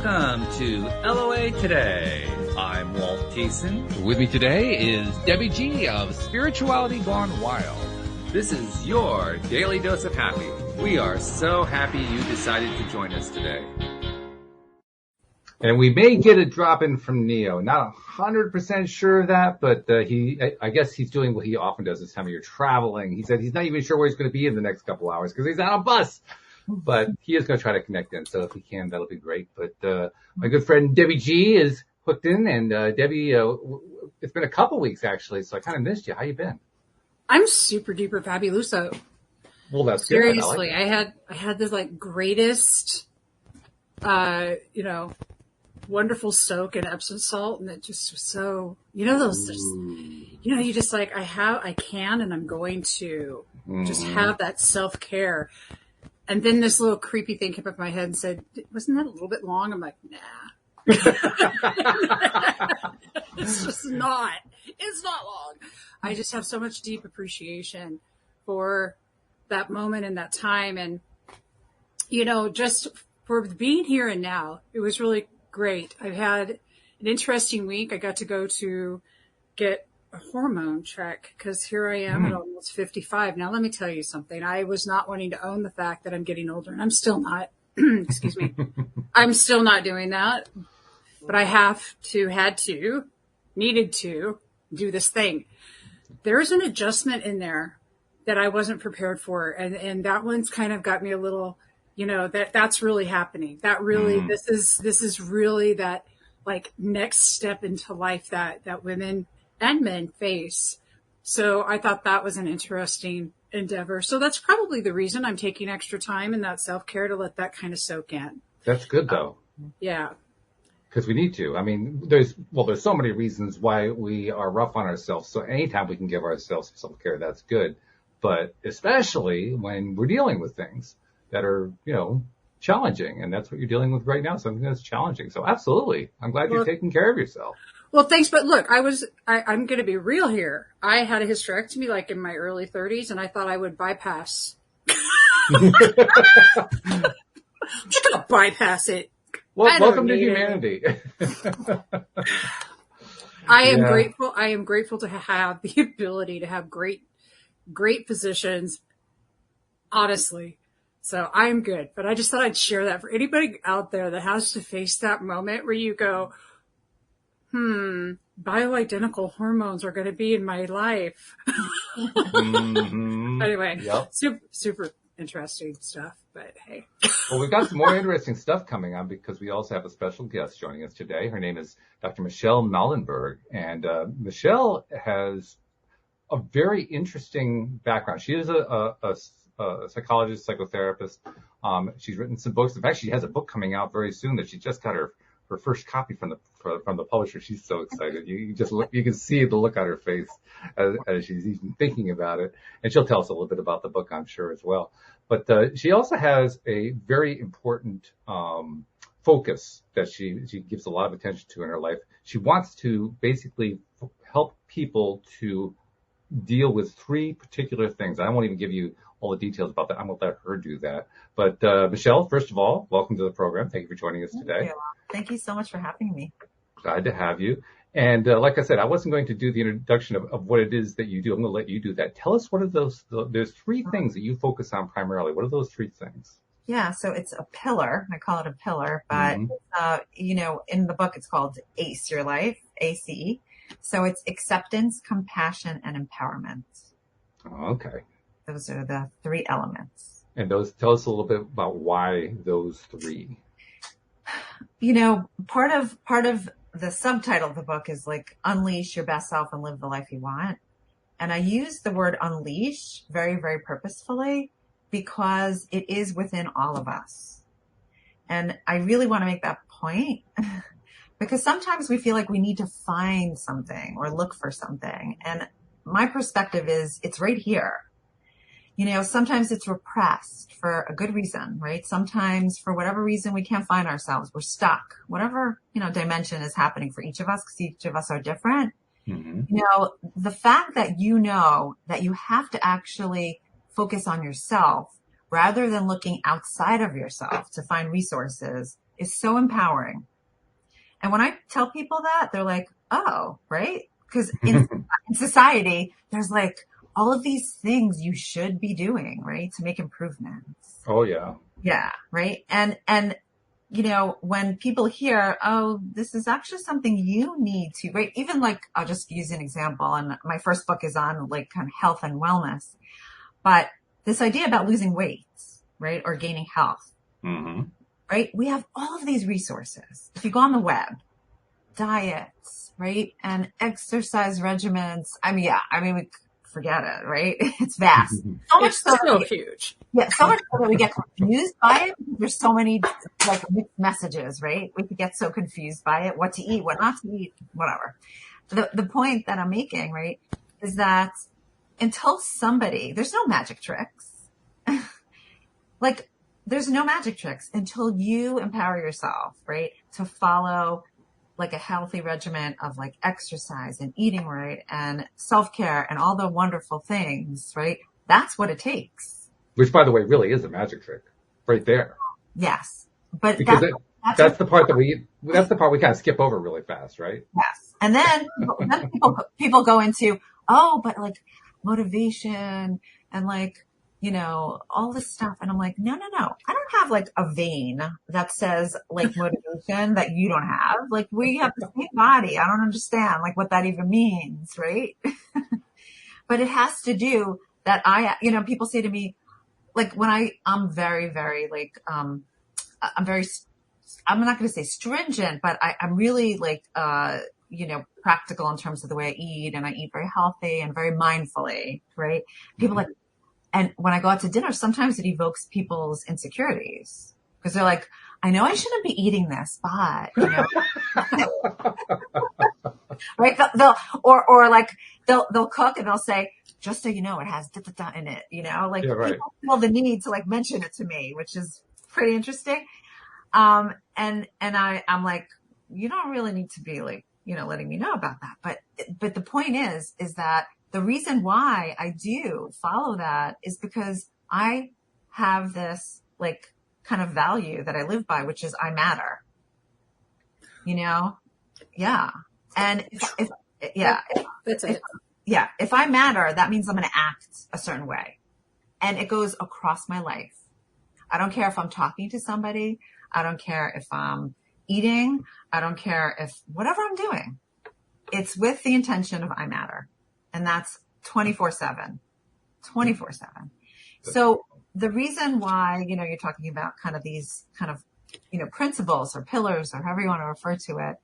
Welcome to LOA Today. I'm Walt Jason. With me today is Debbie G of Spirituality Gone Wild. This is your daily dose of happy. We are so happy you decided to join us today. And we may get a drop in from Neo. Not 100% sure of that, but I guess he's doing what he often does this time of year, traveling. He said he's not even sure where he's going to be in the next couple hours because he's on a bus. But he is going to try to connect in. So if he can, that'll be great. But my good friend Debbie G is hooked in. And Debbie, it's been a couple weeks, actually, so I kind of missed you. How you been? I'm super duper fabuloso. Well, that's seriously. Good. I had this like greatest, wonderful soak in Epsom salt, and it just was so, those, you just like, I can, and I'm going to just have that self-care. And then this little creepy thing came up in my head and said, wasn't that a little bit long? I'm like, nah. It's just not. It's not long. I just have so much deep appreciation for that moment and that time. And, just for being here and now, it was really great. I've had an interesting week. I got to go to get a hormone check because here I am at almost 55. Now, let me tell you something. I was not wanting to own the fact that I'm getting older, and I'm still not. Excuse me. I'm still not doing that, but I needed to do this thing. There's an adjustment in there that I wasn't prepared for. And that one's kind of got me a little, that's really happening. That really, this is really that like next step into life that women and men face. So I thought that was an interesting endeavor. So that's probably the reason I'm taking extra time in that self-care to let that kind of soak in. That's good though. Yeah. Because we need to. I mean, there's so many reasons why we are rough on ourselves. So anytime we can give ourselves self-care, that's good. But especially when we're dealing with things that are, challenging. And that's what you're dealing with right now, something that's challenging. So absolutely. I'm glad you're taking care of yourself. Well, thanks. But look, I'm going to be real here. I had a hysterectomy like in my early 30s, and I thought I would bypass. You're going to bypass it. Well, welcome to humanity. I am grateful. I am grateful to have the ability to have great physicians, honestly. So I'm good. But I just thought I'd share that for anybody out there that has to face that moment where you go, bioidentical hormones are going to be in my life. Anyway, super interesting stuff, but hey. Well, we've got some more interesting stuff coming on because we also have a special guest joining us today. Her name is Dr. Michelle Maidenberg, and Michelle has a very interesting background. She is a psychologist, psychotherapist. She's written some books. In fact, she has a book coming out very soon that she just got her first copy from the publisher. She's so excited. You can see the look on her face as she's even thinking about it. And she'll tell us a little bit about the book, I'm sure, as well. But she also has a very important focus that she gives a lot of attention to in her life. She wants to basically help people to deal with three particular things. I won't even give you all the details about that. I'm going to let her do that. But Michelle, first of all, welcome to the program. Thank you for joining us today. Thank you so much for having me. Glad to have you. And like I said, I wasn't going to do the introduction of what it is that you do. I'm going to let you do that. Tell us what are those, there's three things that you focus on primarily. What are those three things? Yeah, so it's a pillar. I call it a pillar, but, in the book, it's called ACE Your Life, ACE. So it's acceptance, compassion, and empowerment. Okay. Those are the three elements. And tell us a little bit about why those three. Part of the subtitle of the book is like unleash your best self and live the life you want. And I use the word unleash very, very purposefully because it is within all of us. And I really want to make that point because sometimes we feel like we need to find something or look for something. And my perspective is it's right here. Sometimes it's repressed for a good reason, right? Sometimes for whatever reason, we can't find ourselves. We're stuck. Whatever, dimension is happening for each of us, because each of us are different. Mm-hmm. The fact that that you have to actually focus on yourself rather than looking outside of yourself to find resources is so empowering. And when I tell people that, they're like, oh, right? Because in society, there's like all of these things you should be doing, right? To make improvements. Oh, yeah. Yeah. Right. And, when people hear, oh, this is actually something you need to, right? Even like, I'll just use an example. And my first book is on like kind of health and wellness, but this idea about losing weight, right? Or gaining health, right? We have all of these resources. If you go on the web, diets, right? And exercise regimens. We forget it, right? It's vast. So much It's so huge. Yeah, so much so that we get confused by it. There's so many like mixed messages, right? We could get so confused by it, what to eat, what not to eat, whatever. The point that I'm making, right, is that until there's no magic tricks. Like, there's no magic tricks until you empower yourself, right, to follow like a healthy regimen of like exercise and eating right and self-care and all the wonderful things, right? That's what it takes. Which, by the way, really is a magic trick right there. Yes. But because that's the part we kind of skip over really fast, right? Yes. And then people go into, oh, but like motivation and like, all this stuff. And I'm like, no. I don't have like a vein that says like motivation that you don't have. Like, we have the same body. I don't understand like what that even means. Right. But it has to do that people say to me, like when I'm very, very like, I'm not going to say stringent, but I'm really like, practical in terms of the way I eat, and I eat very healthy and very mindfully. Right. People like, and when I go out to dinner, sometimes it evokes people's insecurities because they're like, I know I shouldn't be eating this, but, right. They'll cook and they'll say, just so you know, it has da in it, like people feel the need to like mention it to me, which is pretty interesting. And I'm like, you don't really need to be like, letting me know about that. But the point is that the reason why I do follow that is because I have this like kind of value that I live by, which is I matter, Yeah. And if I matter, that means I'm going to act a certain way, and it goes across my life. I don't care if I'm talking to somebody. I don't care if I'm eating. I don't care if whatever I'm doing, it's with the intention of I matter. And that's 24/7. So the reason why, you're talking about kind of these kind of, principles or pillars or however you want to refer to it,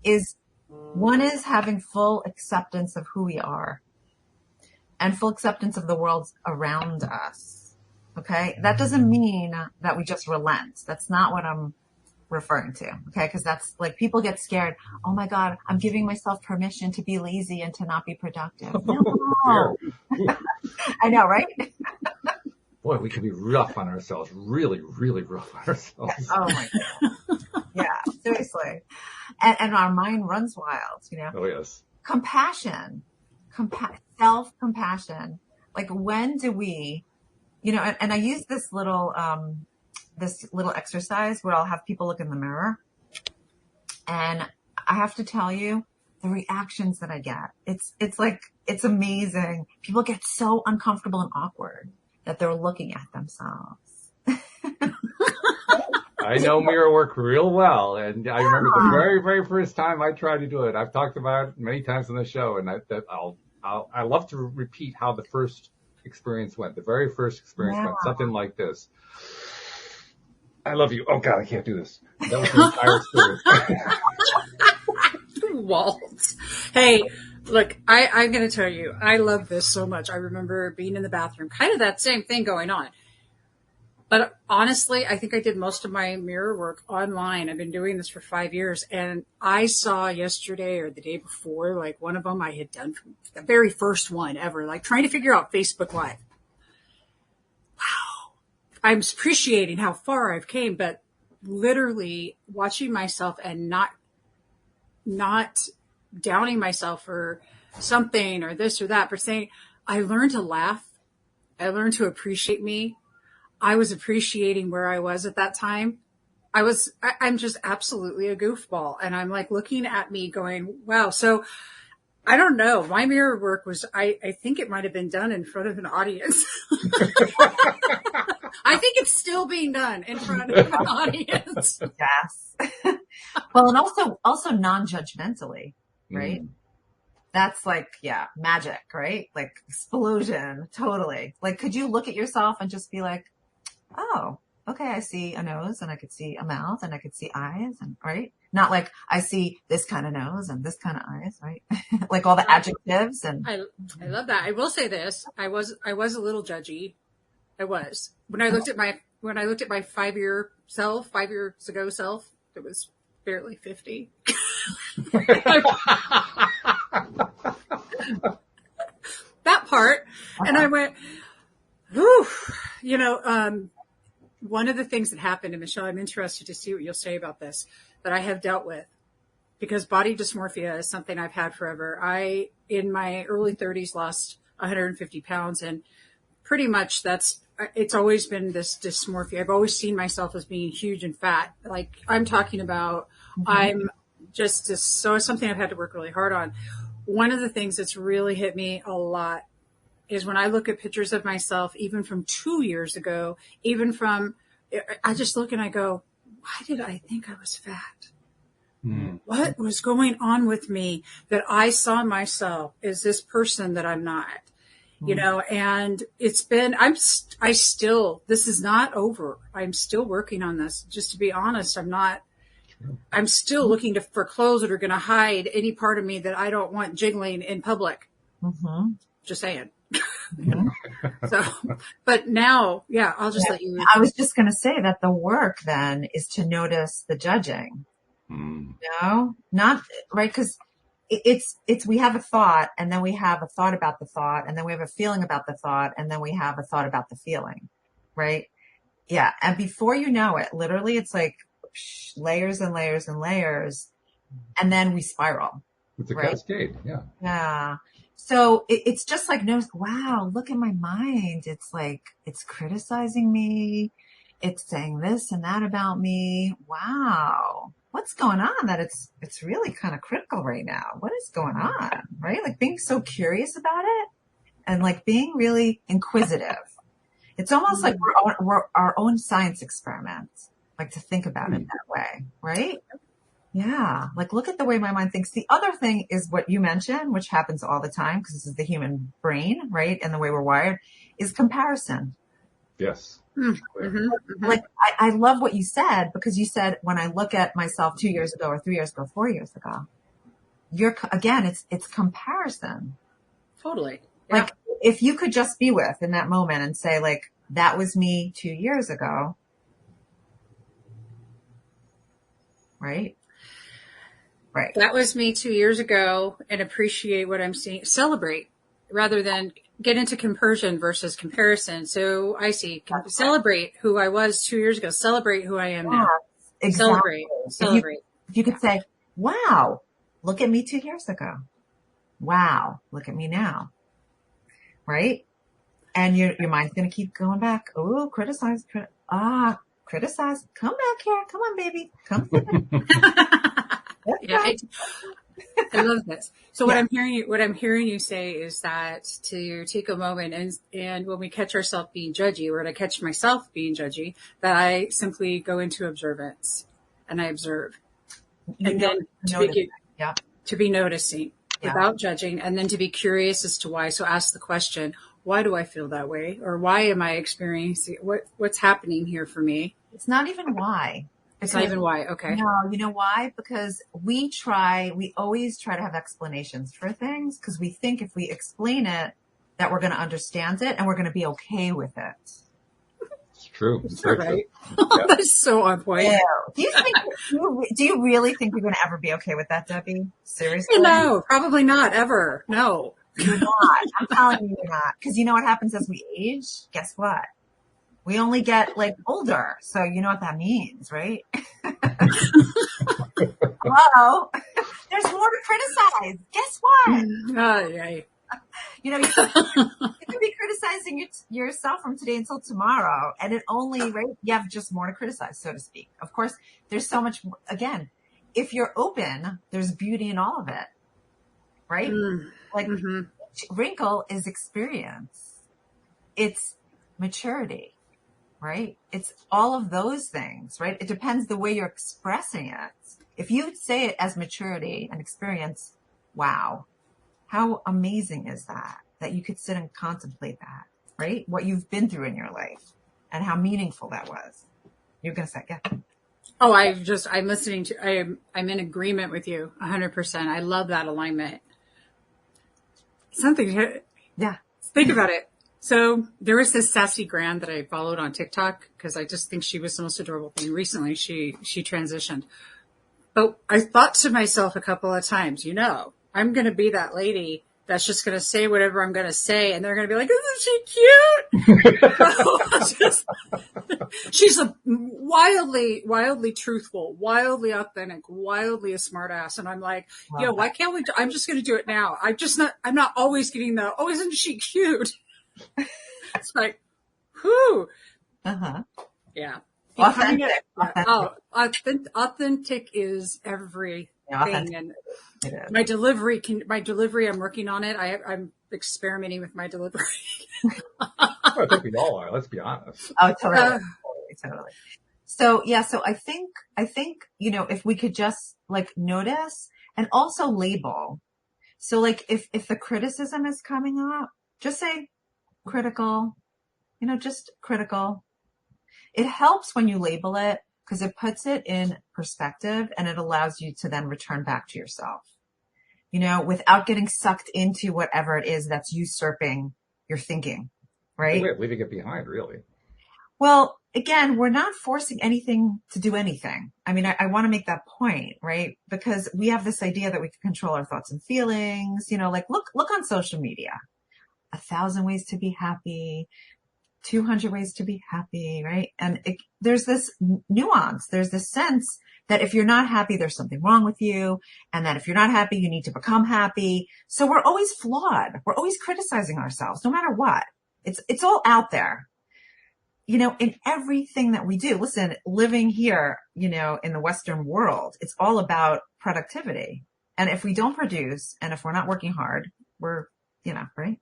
is one is having full acceptance of who we are and full acceptance of the world around us. Okay. That doesn't mean that we just relent. That's not what I'm referring to. Okay. Because that's like, people get scared. Oh my God, I'm giving myself permission to be lazy and to not be productive. No. I know, right? Boy, we can be rough on ourselves. Really, really rough on ourselves. Oh my God. Yeah, seriously. And our mind runs wild, Oh, yes. Compassion, self-compassion. Like, when do we, and I use this little exercise where I'll have people look in the mirror, and I have to tell you the reactions that I get. It's amazing. People get so uncomfortable and awkward that they're looking at themselves. I know mirror work real well, and I remember the very, very first time I tried to do it. I've talked about it many times on the show, and I love to repeat how the first experience went. The very first experience went something like this. I love you. Oh God, I can't do this. That was the entire experience. Walt. Hey, look, I'm going to tell you, I love this so much. I remember being in the bathroom, kind of that same thing going on. But honestly, I think I did most of my mirror work online. I've been doing this for 5 years, and I saw yesterday or the day before, like one of them I had done, the very first one ever, like trying to figure out Facebook Live. Wow. I'm appreciating how far I've came, but literally watching myself and not downing myself for something or this or that, but saying, I learned to laugh. I learned to appreciate me. I was appreciating where I was at that time. I'm just absolutely a goofball. And I'm like looking at me going, wow. So I don't know. My mirror work was, I think it might have been done in front of an audience. I think it's still being done in front of an audience. Yes. Well, and also non-judgmentally, right? Mm. That's like, yeah, magic, right? Like explosion, totally. Like, could you look at yourself and just be like, oh, okay, I see a nose and I could see a mouth and I could see eyes and, right? Not like I see this kind of nose and this kind of eyes, right? Like all the adjectives and. I love that. I will say this. I was a little judgy. I was. When I looked at my 5 years ago self, it was barely 50. That part. And I went, whew, one of the things that happened, and Michelle, I'm interested to see what you'll say about this, that I have dealt with, because body dysmorphia is something I've had forever. I, in my early 30s, lost 150 pounds, and pretty much it's always been this dysmorphia. I've always seen myself as being huge and fat. Like I'm talking about, I'm just so it's something I've had to work really hard on. One of the things that's really hit me a lot is when I look at pictures of myself, even from 2 years ago, I just look and I go, why did I think I was fat? Mm. What was going on with me that I saw myself as this person that I'm not? And it's been, this is not over. I'm still working on this. Just to be honest, I'm still looking for clothes that are going to hide any part of me that I don't want jiggling in public. Mm-hmm. Just saying. Mm-hmm. So, but now, yeah, I'll just let you. I was just going to say that the work then is to notice the judging. Not right. 'Cause we have a thought and then we have a thought about the thought and then we have a feeling about the thought and then we have a thought about the feeling. Right. Yeah. And before you know it, literally it's like layers and layers and layers. And then we spiral. It's a cascade. Yeah. Yeah. So it's just like, wow, look at my mind. It's like, it's criticizing me. It's saying this and that about me. Wow. What's going on that it's really kind of critical right now? What is going on? Right? Like being so curious about it and like being really inquisitive. It's almost like we're our own science experiment, like to think about it that way. Right? Yeah. Like look at the way my mind thinks. The other thing is what you mentioned, which happens all the time because this is the human brain, right? And the way we're wired is comparison. Yes. Mm-hmm. Like I love what you said because you said when I look at myself 2 years ago or 3 years ago, 4 years ago, it's comparison. Totally. Yeah. Like if you could just be with in that moment and say like, that was me 2 years ago. Right. Right. That was me 2 years ago and appreciate what I'm seeing. Celebrate rather than get into comparison versus comparison. So I see, celebrate who I was 2 years ago, celebrate who I am now. Exactly. Celebrate. If you could say, wow, look at me 2 years ago. Wow, look at me now. Right? And your mind's going to keep going back. Oh, criticize. Criticize. Come back here. Come on, baby. Come. Yeah, I love this. So what I'm hearing you say is that to take a moment and when we catch ourselves being judgy, or when I catch myself being judgy, that I simply go into observance and I observe, and then to be noticing without judging, and then to be curious as to why. So ask the question, why do I feel that way? Or why am I experiencing what's happening here for me? It's not even why. It's not even why. Okay. No, you know why? Because we always try to have explanations for things because we think if we explain it that we're going to understand it and we're going to be okay with it. It's true. It's right. That's so on point. Yeah. Do you really think you're going to ever be okay with that, Debbie? Seriously? No, probably not ever. No. You're not. I'm telling you you're not. Because you know what happens as we age? Guess what? We only get like older. So you know what that means, right? Hello. There's more to criticize. Guess what? Yeah. You know, you can be criticizing yourself from today until tomorrow, and it only, right? You have just more to criticize, so to speak. Of course, there's so much, again, if you're open, there's beauty in all of it, right? Like each wrinkle is experience. It's maturity, right? It's all of those things, right? It depends the way you're expressing it. If you say it as maturity and experience, wow, how amazing is that? That you could sit and contemplate that, right? What you've been through in your life and how meaningful that was. You're going to say, yeah. Oh, I'm listening to, I'm in agreement with you 100%. I love that alignment. Yeah. Think about it. So there was this sassy Grand that I followed on TikTok because I just think she was the most adorable thing. Recently, she transitioned. But I thought to myself a couple of times, you know, I'm going to be that lady that's just going to say whatever I'm going to say. And they're going to be like, isn't she cute? She's a wildly truthful, wildly authentic, wildly a smart ass. And I'm like, yo, why can't we, I'm just going to do it now. I'm not always getting the, oh, isn't she cute? It's like, whew. Yeah. Authentic. Authentic is everything. And my delivery, I'm working on it. I'm experimenting with my delivery. I think we all are. Let's be honest. Oh, totally. So yeah, so I think, you know, if we could just like notice and also label. So like if the criticism is coming up, just say critical, you know, just critical. It helps when you label it because it puts it in perspective and it allows you to then return back to yourself, you know, without getting sucked into whatever it is that's usurping your thinking, right? We're leaving it behind, really. Well, again, we're not forcing anything to do anything. I mean, I want to make that point, right? Because we have this idea that we can control our thoughts and feelings, you know, like look on social media, 1,000 ways to be happy, 200 ways to be happy, right? And there's this nuance. There's this sense that if you're not happy, there's something wrong with you. And that if you're not happy, you need to become happy. So we're always flawed. We're always criticizing ourselves, no matter what. It's all out there, you know, in everything that we do. Listen, living here, you know, in the Western world, it's all about productivity. And if we don't produce and if we're not working hard, we're, you know, right?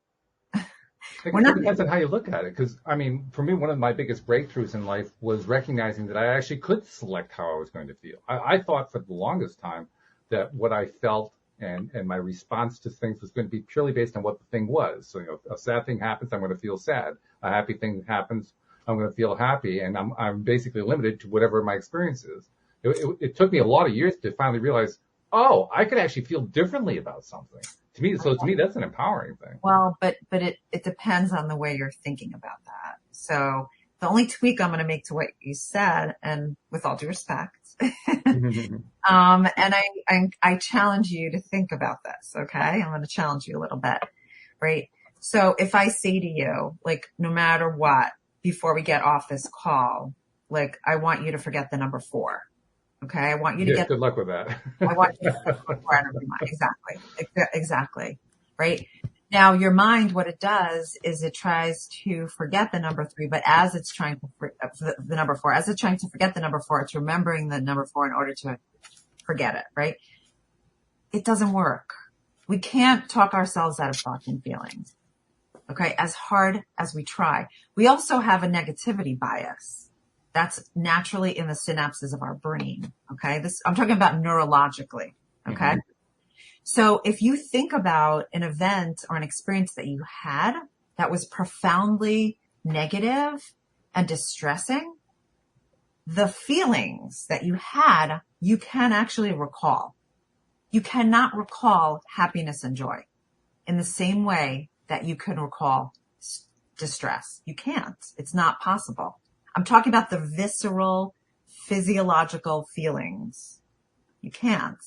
It depends on how you look at it. Because, I mean, for me, one of my biggest breakthroughs in life was recognizing that I actually could select how I was going to feel. I thought for the longest time that what I felt and my response to things was going to be purely based on what the thing was. So, you know, a sad thing happens, I'm going to feel sad. A happy thing happens, I'm going to feel happy. And I'm basically limited to whatever my experience is. It took me a lot of years to finally realize, oh, I could actually feel differently about something. To me, that's an empowering thing. Well, but it depends on the way you're thinking about that. So the only tweak I'm going to make to what you said, and with all due respect, and I challenge you to think about this. Okay. I'm going to challenge you a little bit, right? So if I say to you, like, no matter what, before we get off this call, like, I want you to forget the number 4. Okay. I want you to get good luck with that. I want you to get 4 out of your mind. Exactly. Right. Now your mind, what it does is it tries to forget the number 3, but as it's trying to the number 4, as it's trying to forget the number 4, it's remembering the number 4 in order to forget it. Right. It doesn't work. We can't talk ourselves out of thoughts and feelings. Okay. As hard as we try, we also have a negativity bias. That's naturally in the synapses of our brain. Okay. I'm talking about neurologically. Okay. Mm-hmm. So if you think about an event or an experience that you had that was profoundly negative and distressing, the feelings that you had, you can actually recall. You cannot recall happiness and joy in the same way that you can recall distress. You can't. It's not possible. I'm talking about the visceral, physiological feelings. You can't.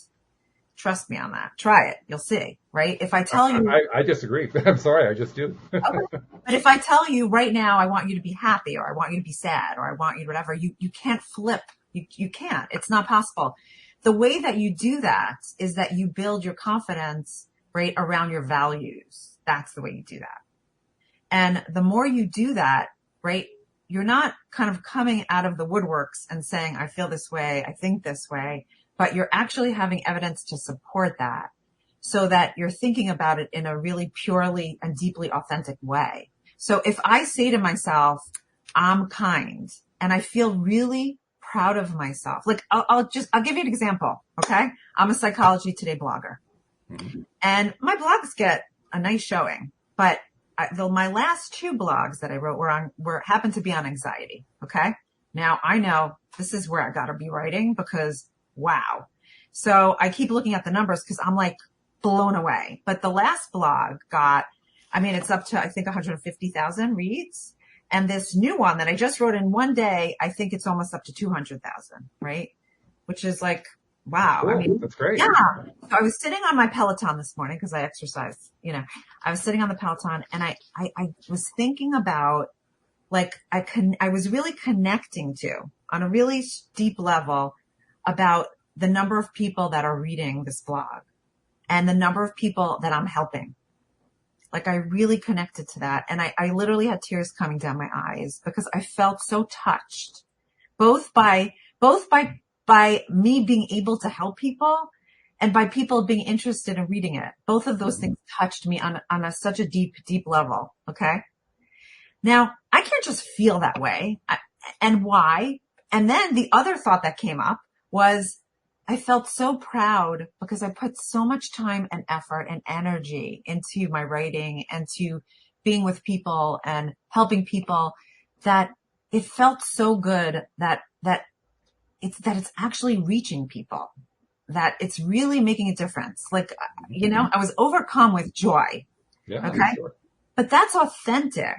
Trust me on that. Try it. You'll see, right? If I tell you... I disagree. I'm sorry. I just do. Okay. But if I tell you right now, I want you to be happy, or I want you to be sad, or I want you to whatever, you can't flip. You can't. It's not possible. The way that you do that is that you build your confidence, right, around your values. that's the way you do that. And the more you do that, right, you're not kind of coming out of the woodworks and saying, I feel this way, I think this way, but you're actually having evidence to support that so that you're thinking about it in a really purely and deeply authentic way. So if I say to myself, I'm kind, and I feel really proud of myself, like I'll give you an example. Okay. I'm a Psychology Today blogger, and my blogs get a nice showing, but my last 2 blogs that I wrote happened to be on anxiety. Okay. Now I know this is where I gotta be writing because wow. So I keep looking at the numbers because I'm like blown away. But the last blog it's up to, I think, 150,000 reads. And this new one that I just wrote in one day, I think it's almost up to 200,000, right? Which is like, wow. Cool. I mean, that's great. Yeah. So I was sitting on my Peloton this morning because I exercise, I was sitting on the Peloton and I was thinking about, like, I was really connecting to on a really deep level about the number of people that are reading this blog and the number of people that I'm helping. Like, I really connected to that. And I literally had tears coming down my eyes because I felt so touched, both by me being able to help people and by people being interested in reading it. Both of those things touched me on such a deep, deep level. Okay. Now I can't just feel that way. And why? And then the other thought that came up was, I felt so proud because I put so much time and effort and energy into my writing and to being with people and helping people that it felt so good that it's actually reaching people, that it's really making a difference. Like, I was overcome with joy. Yeah. Okay. Sure. But that's authentic.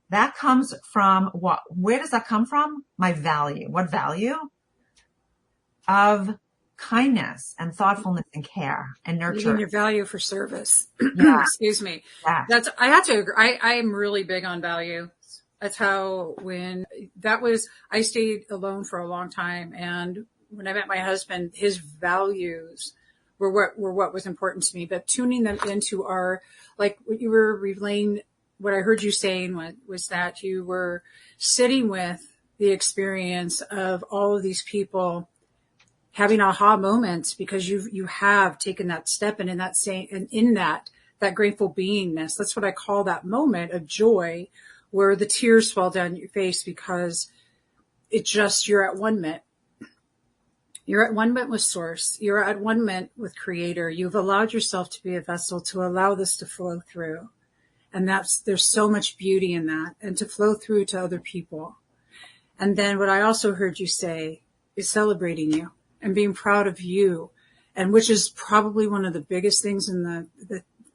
That comes from what? Where does that come from? My value. What value? Of kindness and thoughtfulness and care and nurture. Your value for service. Yeah. Excuse me. Yeah. I have to agree. I am really big on value. That's how I stayed alone for a long time. And when I met my husband, his values were what was important to me, but tuning them into like what you were relaying, what I heard you saying was that you were sitting with the experience of all of these people having aha moments because you have taken that step and in that grateful beingness. That's what I call that moment of joy where the tears fall down your face because you're at one mint. You're at one mint with source. You're at one mint with creator. You've allowed yourself to be a vessel to allow this to flow through. And there's so much beauty in that and to flow through to other people. And then what I also heard you say is celebrating you and being proud of you, and which is probably one of the biggest things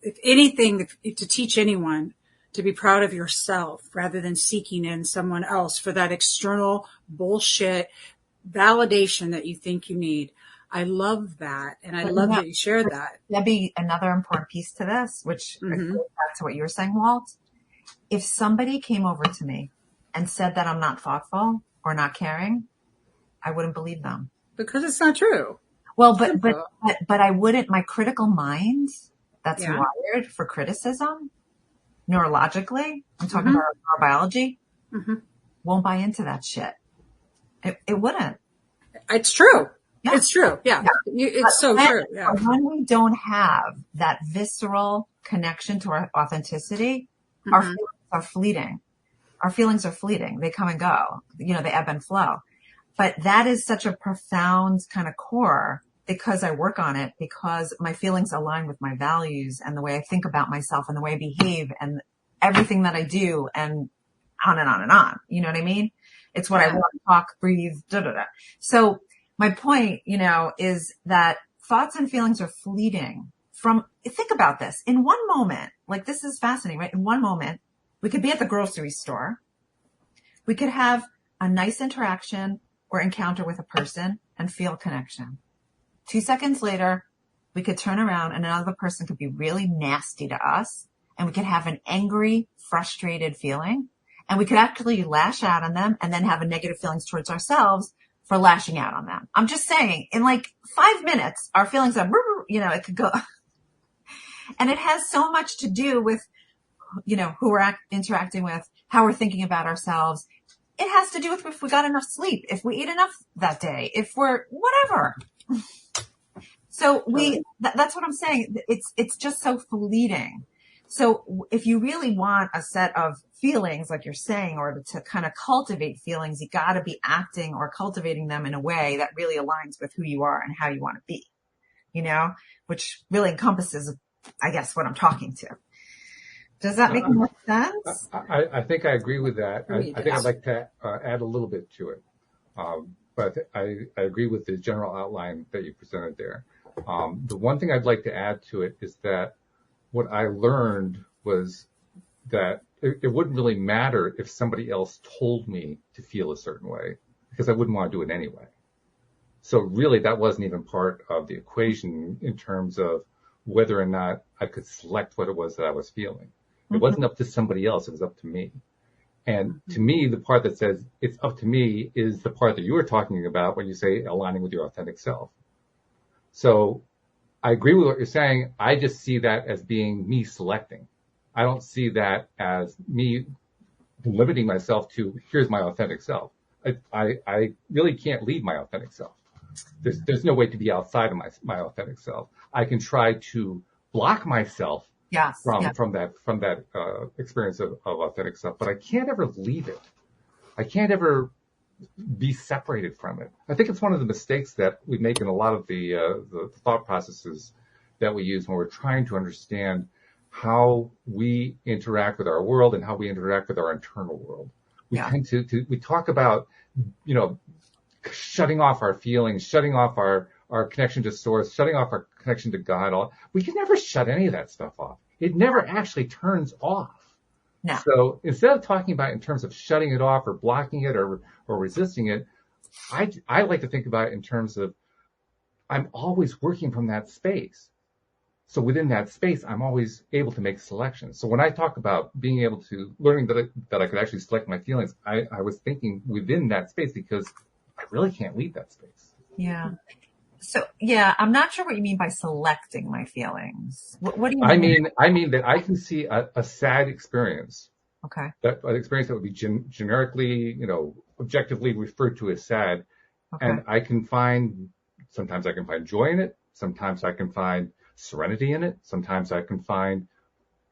if anything, to teach anyone to be proud of yourself rather than seeking in someone else for that external bullshit validation that you think you need. I love that. And I love that you shared that. That'd be another important piece to this, which goes back to what you were saying, Walt. If somebody came over to me and said that I'm not thoughtful or not caring, I wouldn't believe them. Because it's not true. Well, but I wouldn't, my critical mind that's wired for criticism, neurologically, I'm talking about neurobiology, won't buy into that shit. It wouldn't. It's true. Yeah. It's true. Yeah. It's so true. Yeah. When we don't have that visceral connection to our authenticity, our feelings are fleeting. Our feelings are fleeting. They come and go. They ebb and flow. But that is such a profound kind of core because I work on it, because my feelings align with my values and the way I think about myself and the way I behave and everything that I do and on and on and on. You know what I mean? It's what I want to talk, breathe, So my point, is that thoughts and feelings are fleeting think about this. In one moment, like this is fascinating, right? In one moment, we could be at the grocery store. We could have a nice interaction or encounter with a person and feel connection. 2 seconds later, we could turn around and another person could be really nasty to us and we could have an angry, frustrated feeling and we could actually lash out on them and then have a negative feelings towards ourselves for lashing out on them. I'm just saying, in like 5 minutes, our feelings are, it could go. And it has so much to do with who we're interacting with, how we're thinking about ourselves. It has to do with if we got enough sleep, if we ate enough that day, if we're whatever. So that's what I'm saying. It's just so fleeting. So if you really want a set of feelings, like you're saying, or to kind of cultivate feelings, you got to be acting or cultivating them in a way that really aligns with who you are and how you want to be, which really encompasses, I guess, what I'm talking to. Does that make more sense? I think I agree with that. I think I'd like to add a little bit to it. But I agree with the general outline that you presented there. The one thing I'd like to add to it is that what I learned was that it wouldn't really matter if somebody else told me to feel a certain way, because I wouldn't want to do it anyway. So really, that wasn't even part of the equation in terms of whether or not I could select what it was that I was feeling. It wasn't up to somebody else. It was up to me. And to me, the part that says it's up to me is the part that you were talking about when you say aligning with your authentic self. So I agree with what you're saying. I just see that as being me selecting. I don't see that as me limiting myself to here's my authentic self. I really can't leave my authentic self. There's no way to be outside of my authentic self. I can try to block myself from that experience of authentic self, but I can't ever leave it. I can't ever be separated from it. I think it's one of the mistakes that we make in a lot of the thought processes that we use when we're trying to understand how we interact with our world and how we interact with our internal world. We tend to we talk about, shutting off our feelings, shutting off our connection to source, shutting off our connection to God. We can never shut any of that stuff off. It never actually turns off. No. So instead of talking about it in terms of shutting it off or blocking it or resisting it, I like to think about it in terms of I'm always working from that space. So within that space, I'm always able to make selections. So when I talk about being able to learning that I could actually select my feelings, I was thinking within that space because I really can't leave that space. Yeah. So I'm not sure what you mean by selecting my feelings. What do you mean? I mean that I can see a sad experience. Okay. That an experience that would be generically, objectively referred to as sad. Okay. And sometimes I can find joy in it. Sometimes I can find serenity in it. Sometimes I can find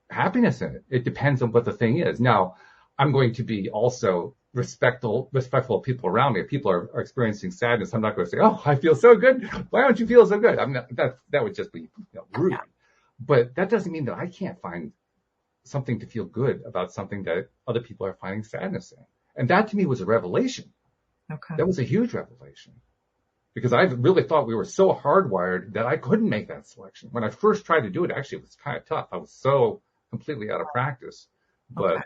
happiness in it. It depends on what the thing is. Now, I'm going to be also respectful of people around me. If people are experiencing sadness, I'm not going to say, "Oh, I feel so good. Why don't you feel so good?" That would just be rude. Yeah. But that doesn't mean that I can't find something to feel good about something that other people are finding sadness in. And that to me was a revelation. Okay. That was a huge revelation. Because I really thought we were so hardwired that I couldn't make that selection. When I first tried to do it, actually, it was kind of tough. I was so completely out of practice. But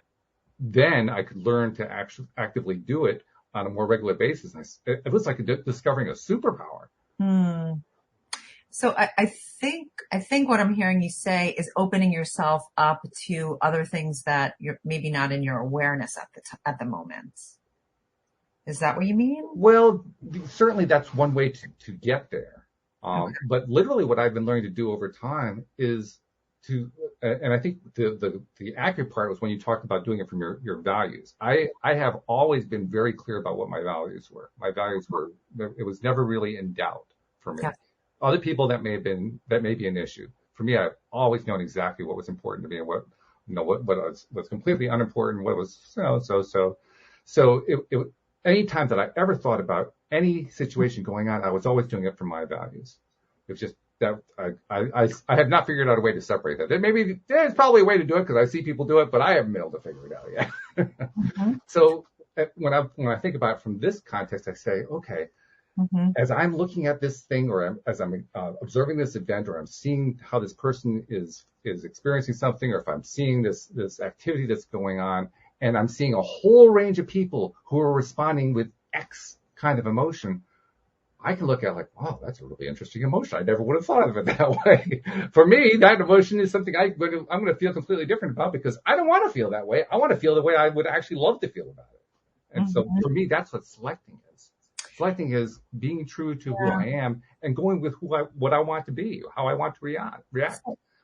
then I could learn to actually actively do it on a more regular basis. It was like discovering a superpower. So I think what I'm hearing you say is opening yourself up to other things that you're maybe not in your awareness at the moment. Is that what you mean? Well, certainly that's one way to get there. But literally what I've been learning to do over time is and I think the accurate part was when you talked about doing it from your values. I have always been very clear about what my values were. My values were, it was never really in doubt for me. Yeah. Other people that may be an issue. For me, I've always known exactly what was important to me and what was completely unimportant, what was so any time that I ever thought about any situation going on, I was always doing it from my values. It was just that I have not figured out a way to separate that. There's probably a way to do it because I see people do it, but I haven't been able to figure it out yet. So when I think about it from this context, I say, okay, as I'm looking at this thing, or as I'm observing this event, or I'm seeing how this person is experiencing something, or if I'm seeing this activity that's going on, and I'm seeing a whole range of people who are responding with X kind of emotion, I can look at it like, wow, that's a really interesting emotion. I never would have thought of it that way. For me, that emotion is something I'm going to feel completely different about because I don't want to feel that way. I want to feel the way I would actually love to feel about it. And so for me, that's what selecting is. Selecting is being true to who I am and going with what I want to be, how I want to react.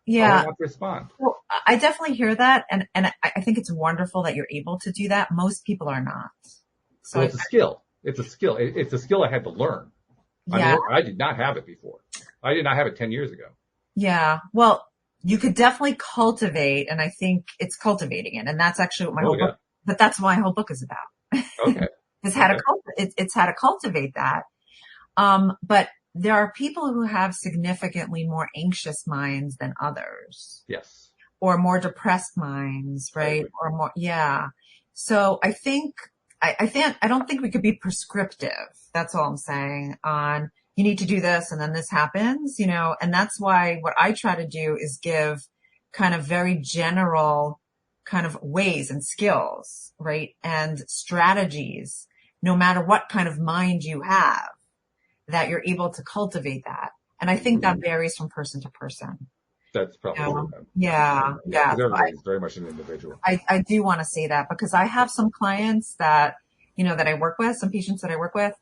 Yeah. not to respond. Well, I definitely hear that. And I think it's wonderful that you're able to do that. Most people are not. So Well, it's a skill. It's a skill. It's a skill I had to learn. I yeah. mean, I did not have it before. I did not have it 10 years ago. Yeah. Well, you could definitely cultivate, and I think it's cultivating it. And that's actually what my whole book, but that's what my whole book is about. Okay. It's it's how to cultivate that. But there are people who have significantly more anxious minds than others. Yes. Or more depressed minds, right? Or more, yeah. So I don't think we could be prescriptive. That's all I'm saying on, you need to do this and then this happens, and that's why what I try to do is give kind of very general kind of ways and skills, right? And strategies, no matter what kind of mind you have, that you're able to cultivate that. And I think that varies from person to person. That's probably yeah. Everybody's very much an individual. I do want to say that because I have some clients that, that I work with, some patients that I work with,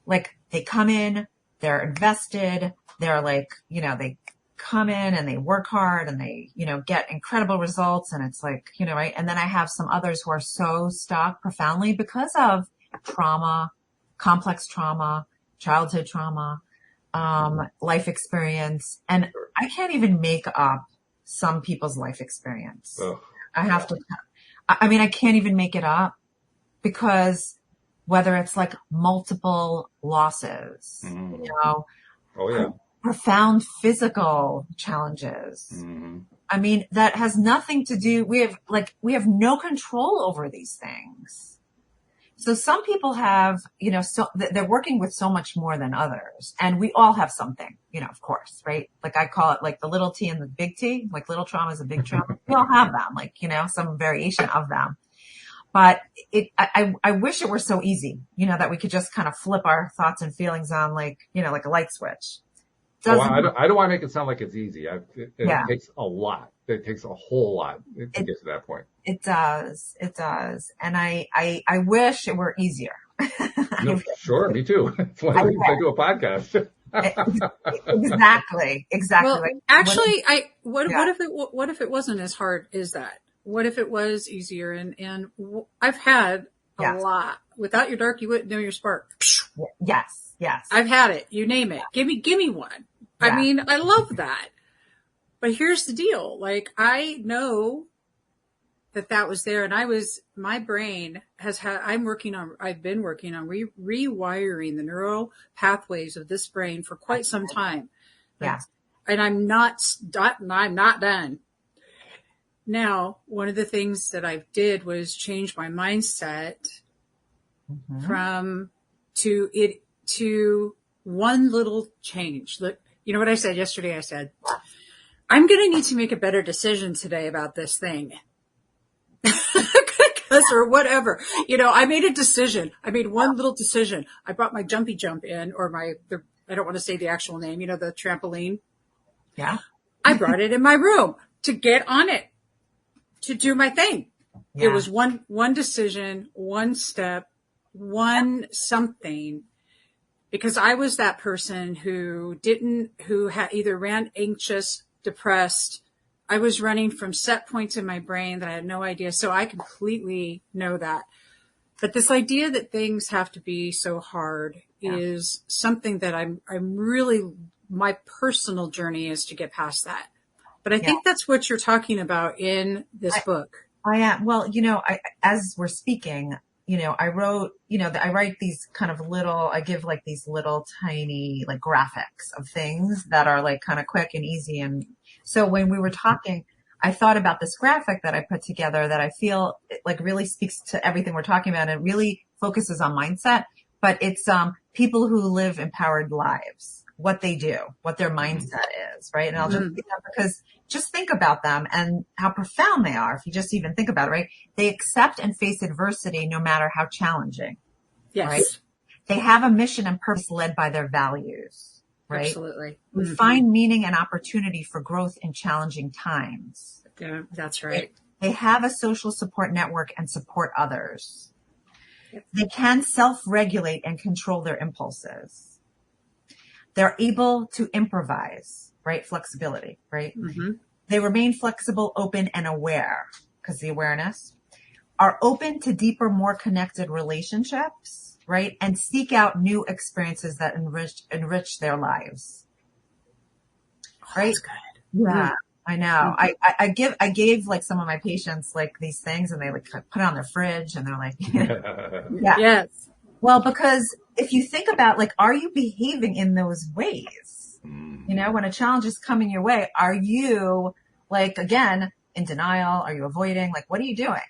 like they come in, they're invested, they're like, they come in and they work hard and they, get incredible results. And it's like, right. And then I have some others who are so stuck profoundly because of trauma, complex trauma, childhood trauma, life experience. And I can't even make up some people's life experience. I have to, I can't even make it up because whether it's like multiple losses, profound physical challenges. That has nothing to do, we have no control over these things. So some people have, so they're working with so much more than others. And we all have something, of course, right? Like I call it like the little T and the big T, like little trauma is a big trauma. We all have them, like, some variation of them. But I wish it were so easy, that we could just kind of flip our thoughts and feelings on like a light switch. I don't want to make it sound like it's easy. It takes a lot. It takes a whole lot to get to that point. It does. And I wish it were easier. No, sure. Me too. That's why I do a podcast. Exactly. Well, actually, what if it wasn't as hard as that? What if it was easier? And I've had a lot. Without your dark, you wouldn't know your spark. Yes. I've had it. You name it. Give me one. Yeah. I love that. But here's the deal. Like, I know that was there, and my brain I've been working on rewiring the neural pathways of this brain for quite some time. Yeah. And I'm not done. Now, one of the things that I did was change my mindset to one little change. Look, you know what I said yesterday? I said, I'm going to need to make a better decision today about this thing. Or whatever. I made a decision. I made one little decision. I brought my jumpy jump in, or I don't want to say the actual name, the trampoline. Yeah. I brought it in my room to get on it, to do my thing. Yeah. It was one decision, one step, one something. Because I was that person who had either ran anxious, depressed. I was running from set points in my brain that I had no idea. So I completely know that. But this idea that things have to be so hard is something that I'm really, my personal journey is to get past that. But I think that's what you're talking about in this book. I am. Well, as we're speaking, I wrote, I write these kind of I give like these little tiny like graphics of things that are like kind of quick and easy. And so when we were talking, I thought about this graphic that I put together that I feel like really speaks to everything we're talking about. And really focuses on mindset, but it's, people who live empowered lives, what they do, what their mindset is, right? And I'll just do that because just think about them and how profound they are. If you just even think about it, right? They accept and face adversity no matter how challenging. Yes. Right? They have a mission and purpose led by their values, right? Absolutely. We find meaning and opportunity for growth in challenging times. Yeah, that's right. They have a social support network and support others. They can self-regulate and control their impulses. They're able to improvise, right? Flexibility, right? they remain flexible, open, and aware, because the awareness, are open to deeper, more connected relationships, right? And seek out new experiences that enrich their lives. Right? That's good. Yeah, I know. I gave like some of my patients like these things, and they like put it on their fridge, and they're like, yeah. Yes. Well, because if you think about like, are you behaving in those ways? You know, when a challenge is coming your way, are you like, again, in denial? Are you avoiding? Like, what are you doing?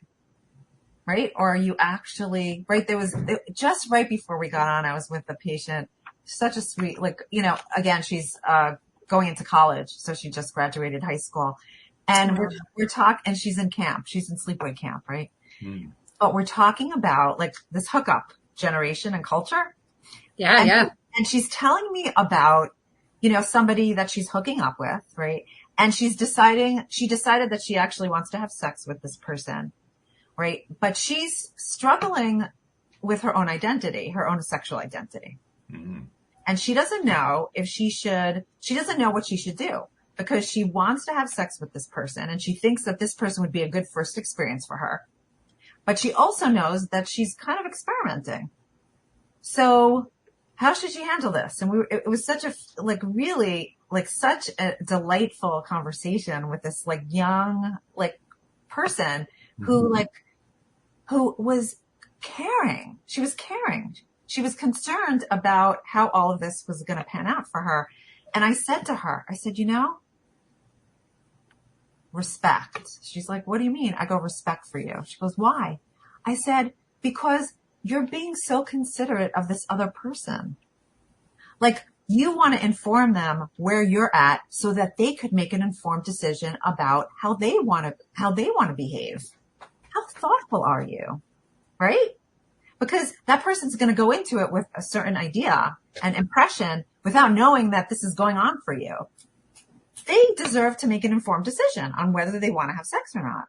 Right? Or are you actually, right? Just right before we got on, I was with a patient, such a sweet, like, you know, again, she's, going into college. So she just graduated high school, and we're talking, and she's in camp. She's in sleepaway camp, right? But we're talking about like this hookup generation and culture. Yeah. And she's telling me about, you know, somebody that she's hooking up with, right? And she decided that she actually wants to have sex with this person, right? But she's struggling with her own identity, her own sexual identity. And she doesn't know she doesn't know what she should do, because she wants to have sex with this person, and she thinks that this person would be a good first experience for her. But she also knows that she's kind of experimenting. So how should she handle this? And it was such such a delightful conversation with this like young, like person who was caring. She was caring. She was concerned about how all of this was going to pan out for her. And I said to her, you know, respect. She's like, what do you mean? I go, respect for you. She goes, why? I said, because you're being so considerate of this other person. Like, you want to inform them where you're at so that they could make an informed decision about how they want to behave. How thoughtful are you? Right? Because that person's going to go into it with a certain idea and impression without knowing that this is going on for you. They deserve to make an informed decision on whether they want to have sex or not.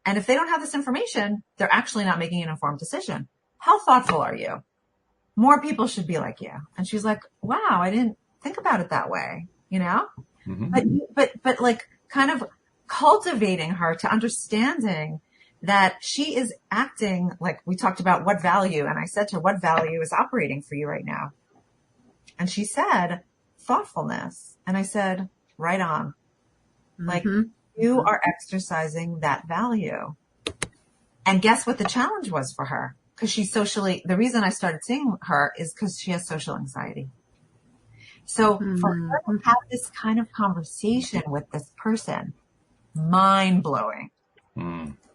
And if they don't have this information, they're actually not making an informed decision. How thoughtful are you? More people should be like you. And she's like, wow, I didn't think about it that way, you know? But like kind of cultivating her to understanding that she is acting like, we talked about what value. And I said to her, what value is operating for you right now? And she said, thoughtfulness. And I said, right on. Like, you are exercising that value. And guess what the challenge was for her? Because the reason I started seeing her is because she has social anxiety. So for her to have this kind of conversation with this person, mind blowing,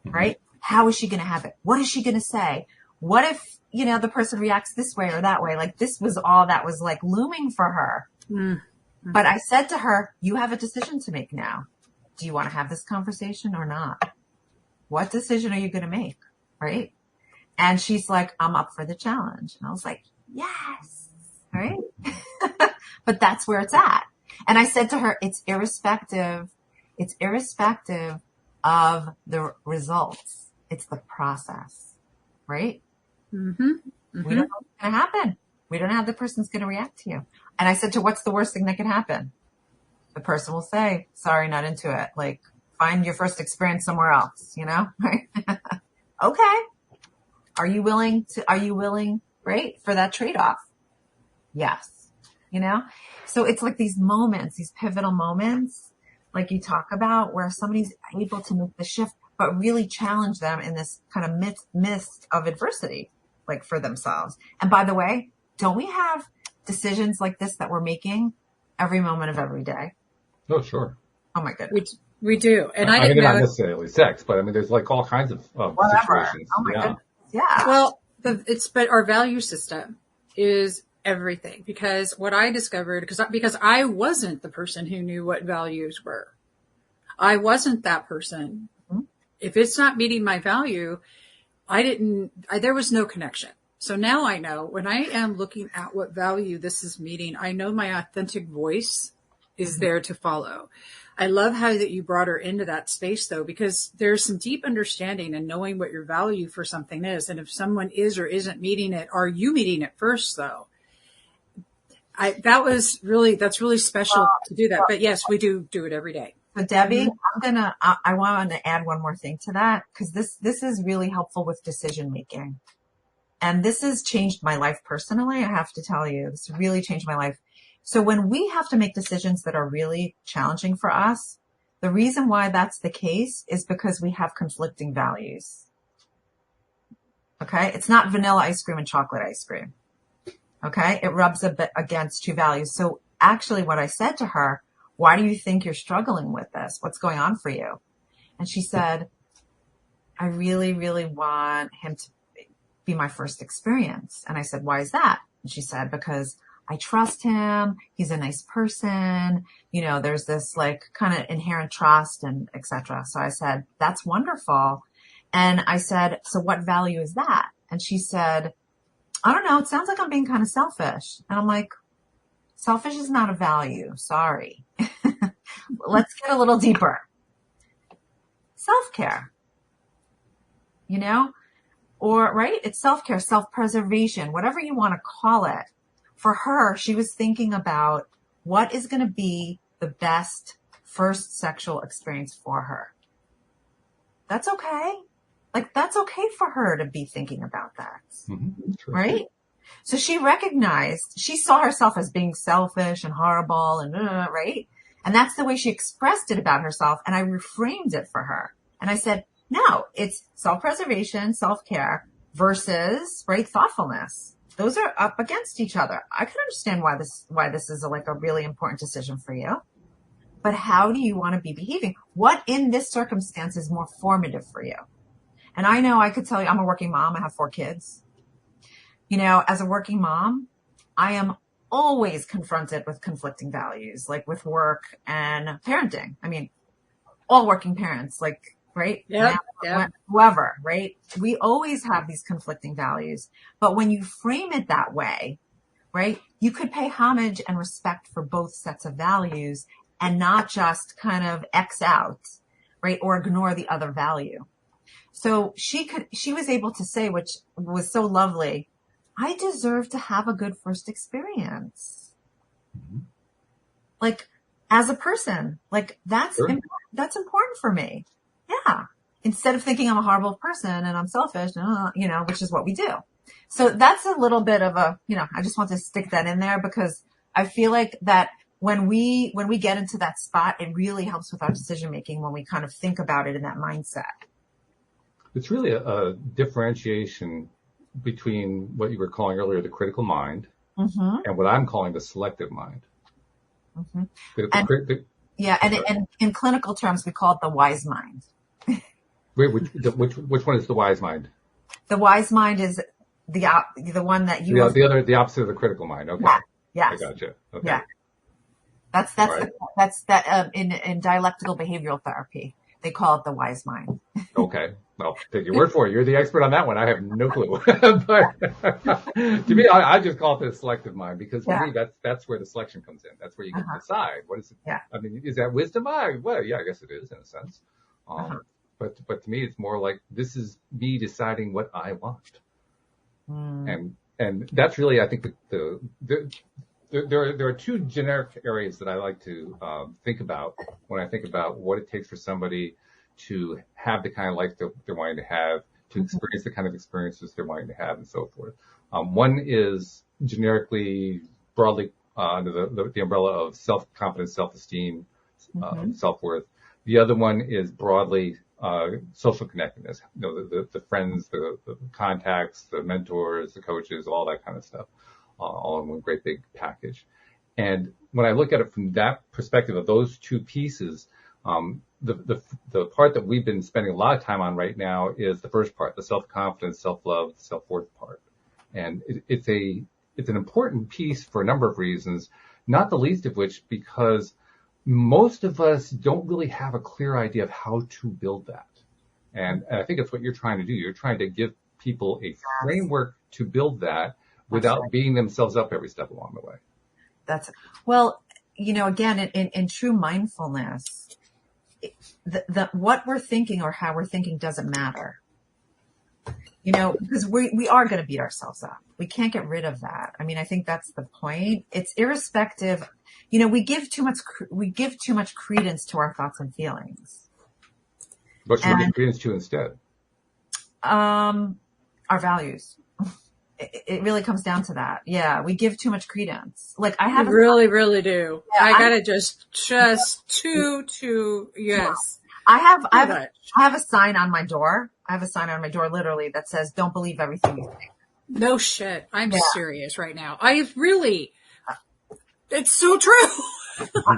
right? How is she going to have it? What is she going to say? What if, you know, the person reacts this way or that way? Like, this was all that was like looming for her. But I said to her, you have a decision to make now. Do you want to have this conversation or not? What decision are you going to make? Right? And she's like, I'm up for the challenge. And I was like, yes. Right? But that's where it's at. And I said to her, it's irrespective of the results. It's the process. Right? We don't know what's going to happen. We don't know how the person's going to react to you. And I said to her, what's the worst thing that could happen? The person will say, sorry, not into it. Like, find your first experience somewhere else, you know? Right? Okay. Are you willing, right, for that trade-off? Yes. You know? So it's like these moments, these pivotal moments, like you talk about, where somebody's able to make the shift, but really challenge them in this kind of midst of adversity, like for themselves. And by the way, don't we have decisions like this that we're making every moment of every day? Oh, sure. Oh my goodness. We do. And I mean, didn't know. not necessarily sex, but I mean, there's like all kinds of situations. Oh my goodness. Yeah. Well, but our value system is everything, because what I discovered, because I wasn't the person who knew what values were. I wasn't that person. If it's not meeting my value, there was no connection. So now I know when I am looking at what value this is meeting, I know my authentic voice is there to follow. I love how that you brought her into that space though, because there's some deep understanding and knowing what your value for something is. And if someone is or isn't meeting it, are you meeting it first though? That's really special to do that. But yes, we do it every day. So Debbie, I want to add one more thing to that because this is really helpful with decision making. And this has changed my life personally. I have to tell you, this really changed my life. So when we have to make decisions that are really challenging for us, the reason why that's the case is because we have conflicting values. Okay. It's not vanilla ice cream and chocolate ice cream. Okay. It rubs a bit against two values. So actually what I said to her, why do you think you're struggling with this? What's going on for you? And she said, I really, really want him to be my first experience. And I said, why is that? And she said, because I trust him. He's a nice person. You know, there's this like kind of inherent trust and etc. So I said, that's wonderful. And I said, so what value is that? And she said, I don't know. It sounds like I'm being kind of selfish. And I'm like, selfish is not a value. Sorry. Let's get a little deeper. Self-care, you know, or right. It's self-care, self-preservation, whatever you want to call it. For her, she was thinking about what is going to be the best first sexual experience for her. That's okay. Like, that's okay for her to be thinking about that. Mm-hmm. Right? So she recognized, she saw herself as being selfish and horrible and, right? And that's the way she expressed it about herself. And I reframed it for her. And I said, no, it's self-preservation, self-care versus, right, thoughtfulness. Those are up against each other. I can understand why this is like a really important decision for you. But how do you want to be behaving? What in this circumstance is more formative for you? And I know I could tell you, I'm a working mom. I have 4 kids. You know, as a working mom, I am always confronted with conflicting values, like with work and parenting. I mean, all working parents, like, right? Yep. Whoever, right? We always have these conflicting values. But when you frame it that way, right, you could pay homage and respect for both sets of values and not just kind of X out, right, or ignore the other value. So she was able to say, which was so lovely, I deserve to have a good first experience. Mm-hmm. Like, as a person, like that's sure. That's important for me. Yeah. Instead of thinking I'm a horrible person and I'm selfish, you know, which is what we do. So that's a little bit of a, you know, I just want to stick that in there because I feel like that when we get into that spot, it really helps with our decision making when we kind of think about it in that mindset. It's really a differentiation between what you were calling earlier the critical mind mm-hmm. and what I'm calling the selective mind. Mm-hmm. And in clinical terms, we call it the wise mind. Wait, which one is the wise mind? The wise mind is the one that you the opposite of the critical mind. Okay. Yeah. Yes. I gotcha. Okay. Yeah. That's in dialectical behavioral therapy. They call it the wise mind. Okay. Well, take your word for it. You're the expert on that one. I have no clue. But to me, I just call it the selective mind because for me, that's where the selection comes in. That's where you get to decide. What is it? Yeah. I mean, is that wisdom? Well, yeah, I guess it is in a sense. But to me, it's more like this is me deciding what I want. And that's really, I think there are 2 generic areas that I like to think about when I think about what it takes for somebody to have the kind of life that they're wanting to have, to experience the kind of experiences they're wanting to have, and so forth. One is generically, broadly under the umbrella of self-confidence, self-esteem, self-worth. The other one is broadly social connectedness. You know, the friends, the contacts, the mentors, the coaches, all that kind of stuff. All in one great big package. And when I look at it from that perspective of those 2 pieces, the part that we've been spending a lot of time on right now is the first part, the self-confidence, self-love, self-worth part. And it's an important piece for a number of reasons, not the least of which because most of us don't really have a clear idea of how to build that. And I think it's what you're trying to do. You're trying to give people a framework to build that without beating themselves up every step along the way. Well, you know, again, in true mindfulness, what we're thinking or how we're thinking doesn't matter. You know, because we are going to beat ourselves up. We can't get rid of that. I mean, I think that's the point. It's irrespective. we give too much credence to our thoughts and feelings. What should we give credence to instead? Our values. It really comes down to that. Yeah, we give too much credence. Like I have, really do. Yeah, I gotta just yes. I have a sign on my door. I have a sign on my door, literally, that says, "Don't believe everything you think." No shit. I'm serious right now. It's so true. I'm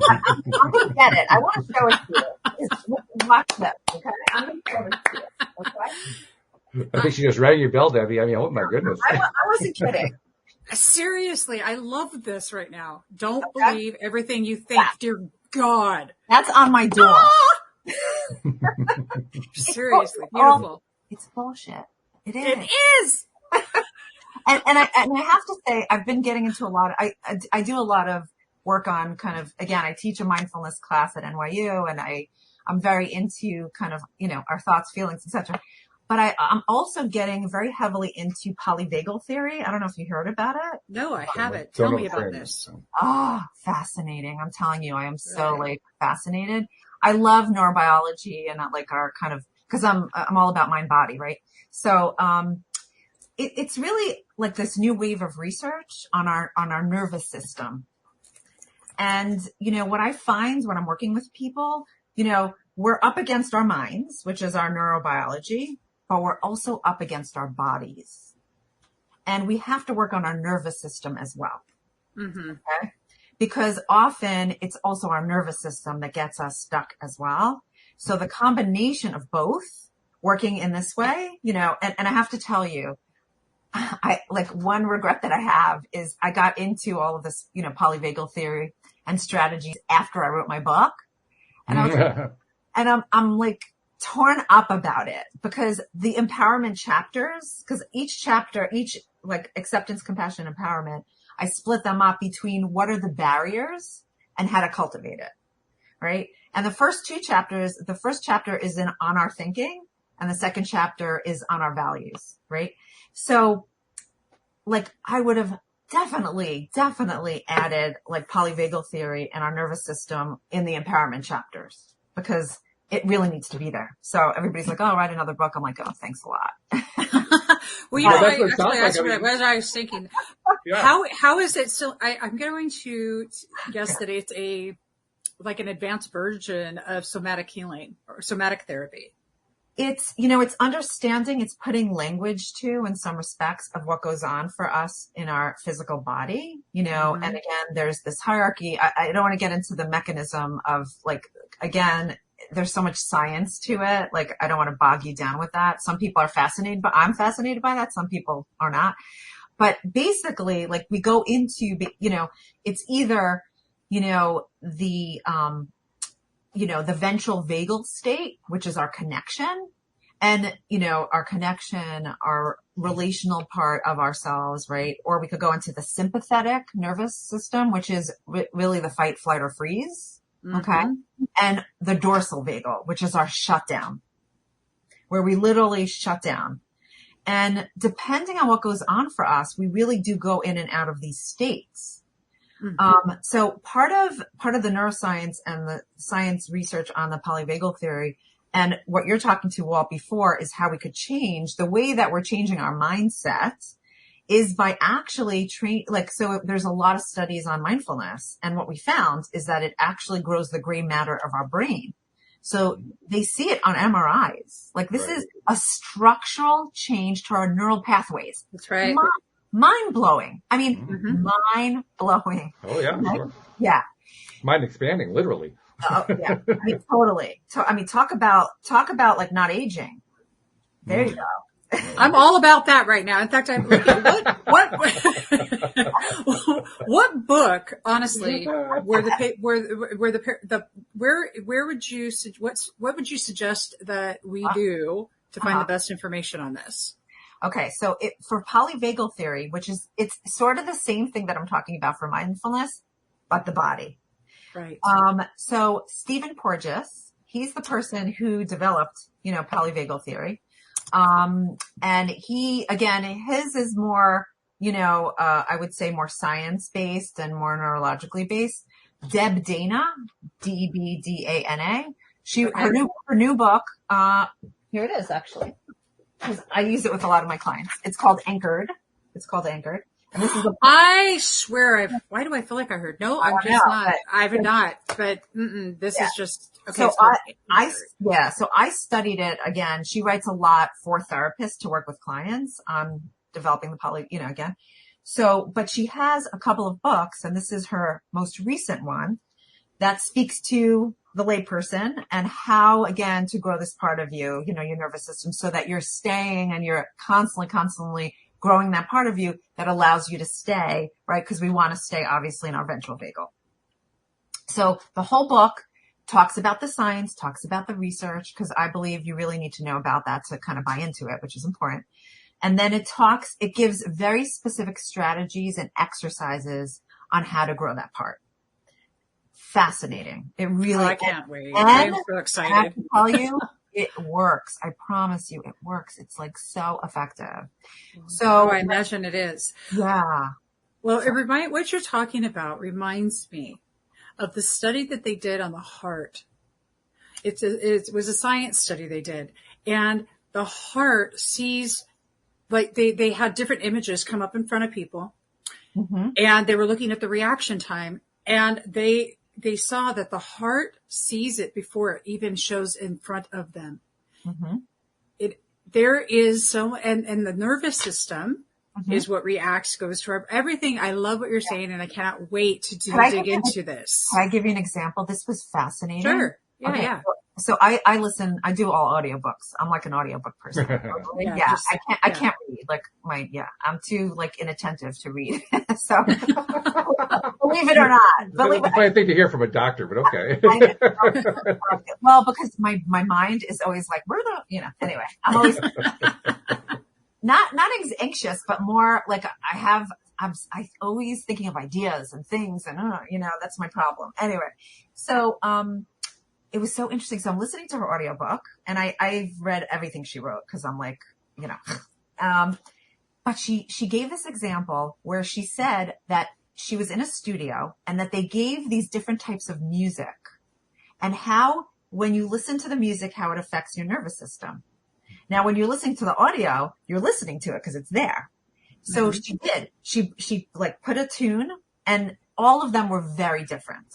going to get it. I want to show it to you. Watch this, okay? I'm going to show it to you, okay? I think she just rang your bell, Debbie. I mean, oh my goodness. I wasn't kidding. Seriously, I love this right now. Don't believe everything you think, dear God. That's on my door. Seriously, beautiful. It's bullshit. It is. It is. And I have to say, I've been getting into I do a lot of work on kind of, again, I teach a mindfulness class at NYU, and I'm very into kind of, our thoughts, feelings, etc. But I'm also getting very heavily into polyvagal theory. I don't know if you heard about it. No, I haven't. Tell me about this. Oh, fascinating. I'm telling you, I am so fascinated. I love neurobiology and like our kind of, cause I'm all about mind body, right? So, it's really like this new wave of research on our nervous system. And, what I find when I'm working with people, we're up against our minds, which is our neurobiology, but we're also up against our bodies. And we have to work on our nervous system as well. Mm-hmm. Okay? Because often it's also our nervous system that gets us stuck as well. So the combination of both working in this way, and I have to tell you, one regret that I have is I got into all of this, polyvagal theory and strategies after I wrote my book. And I was and I'm like torn up about it, because the empowerment chapters, because each like acceptance, compassion, empowerment, I split them up between what are the barriers and how to cultivate it. Right. And the first chapter is on our thinking, and the second chapter is on our values. Right. So like I would have definitely added like polyvagal theory and our nervous system in the empowerment chapters, because it really needs to be there. So everybody's like, oh, write another book. I'm like, oh, thanks a lot. Well, what I was thinking. Yeah. How is it still? I'm going to guess that it's an advanced version of somatic healing or somatic therapy. It's, it's understanding, it's putting language to, in some respects, of what goes on for us in our physical body, mm-hmm. And again, there's this hierarchy. I don't want to get into the mechanism of again, there's so much science to it. Like, I don't want to bog you down with that. Some people are fascinated, but I'm fascinated by that. Some people are not. But basically, we go into, it's either, the ventral vagal state, which is our connection, and, our connection, our relational part of ourselves, right? Or we could go into the sympathetic nervous system, which is really the fight, flight, or freeze. Mm-hmm. Okay. And the dorsal vagal, which is our shutdown, where we literally shut down. And depending on what goes on for us, we really do go in and out of these states. Mm-hmm. So part of the neuroscience and the science research on the polyvagal theory, and what you're talking to, Walt, before, is how we could change the way that we're changing our mindset is by actually so there's a lot of studies on mindfulness, and what we found is that it actually grows the gray matter of our brain. So they see it on MRIs. This is a structural change to our neural pathways. That's right. Mind blowing. I mean, mm-hmm. Mind blowing. Oh yeah, sure. Yeah. Mind expanding, literally. Oh yeah. I mean, totally. Talk about not aging. There you go. I'm all about that right now. In fact, I'm looking what book, honestly, what would you suggest that we do to find the best information on this? Okay, so for polyvagal theory, it's sort of the same thing that I'm talking about for mindfulness, but the body. Right. So Stephen Porges, he's the person who developed, polyvagal theory. And he, again, his is more, I would say more science based and more neurologically based. Deb Dana, Debdana. Her new book, here it is actually, because I use it with a lot of my clients. It's called Anchored. And this is I swear, why do I feel like I heard? No, I'm just not. I have not. But this is just okay. So I studied it again. She writes a lot for therapists to work with clients on developing the again. So, but she has a couple of books, and this is her most recent one that speaks to the layperson and how, again, to grow this part of you, your nervous system, so that you're staying and you're constantly growing that part of you that allows you to stay, right? Because we want to stay, obviously, in our ventral vagal. So the whole book talks about the science, talks about the research, because I believe you really need to know about that to kind of buy into it, which is important. And then it gives very specific strategies and exercises on how to grow that part. Fascinating. It really, I can't wait. I'm so excited. I have to tell you, it works. I promise you, it works. It's like so effective. So I imagine it is. Yeah. Well, what you're talking about reminds me of the study that they did on the heart. It was a science study they did, and the heart sees, like they had different images come up in front of people, and they were looking at the reaction time, and they saw that the heart sees it before it even shows in front of them. There is and the nervous system is what goes to everything. I love what you're saying, and I cannot wait to dig into this. Can I give you an example? This was fascinating. Sure. Yeah. Okay. Yeah. So I listen, I do all audiobooks. I'm like an audiobook person. I can't read I'm too inattentive to read. So believe it or not. That's a funny thing to hear from a doctor, but okay. Well, because my mind is always like, anyway, I'm always not anxious, but more like I'm always thinking of ideas and things and, that's my problem. Anyway. So, it was so interesting. So I'm listening to her audiobook, and I've read everything she wrote because I'm like, but she gave this example where she said that she was in a studio and that they gave these different types of music, and how, when you listen to the music, how it affects your nervous system. Now, when you're listening to the audio, you're listening to it because it's there. So she did. She put a tune, and all of them were very different.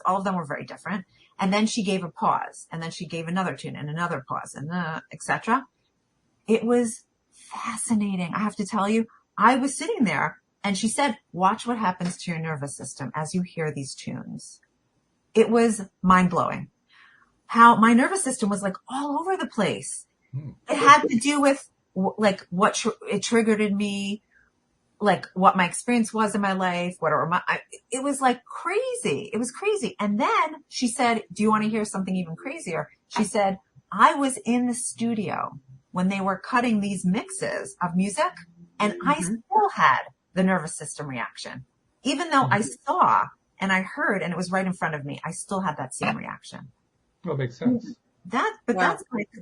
And then she gave a pause, and then she gave another tune and another pause, and etc. It was fascinating. I have to tell you, I was sitting there, and she said, watch what happens to your nervous system as you hear these tunes. It was mind-blowing. How my nervous system was all over the place. It had to do with what it triggered in me, what my experience was in my life, it was crazy. It was crazy. And then she said, do you want to hear something even crazier? She said, I was in the studio when they were cutting these mixes of music, and I still had the nervous system reaction. Even though I saw and I heard and it was right in front of me, I still had that same reaction. Well, makes sense. That's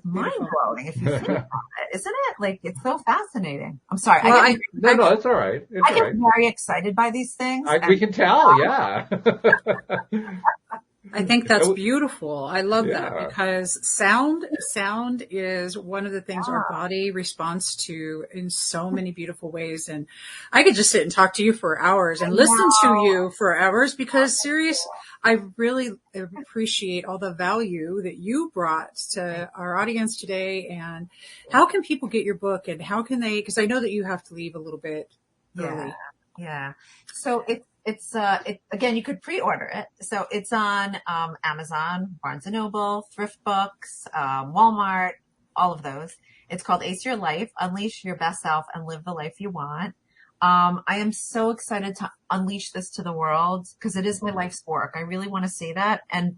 mind blowing if you think about it, isn't it? It's so fascinating. I'm sorry. Well, no, it's all right. I get very excited by these things. We can tell, yeah. I think that's beautiful. I love that, because sound is one of the things our body responds to in so many beautiful ways. And I could just sit and talk to you for hours and listen to you for hours, because I really appreciate all the value that you brought to our audience today. And how can people get your book, and how can they, because I know that you have to leave a little bit early. Yeah. So it's again, you could pre-order it. So it's on Amazon, Barnes & Noble, Thrift Books, Walmart, all of those. It's called Ace Your Life, Unleash Your Best Self and Live the Life You Want. I am so excited to unleash this to the world, because it is my life's work. I really want to say that. And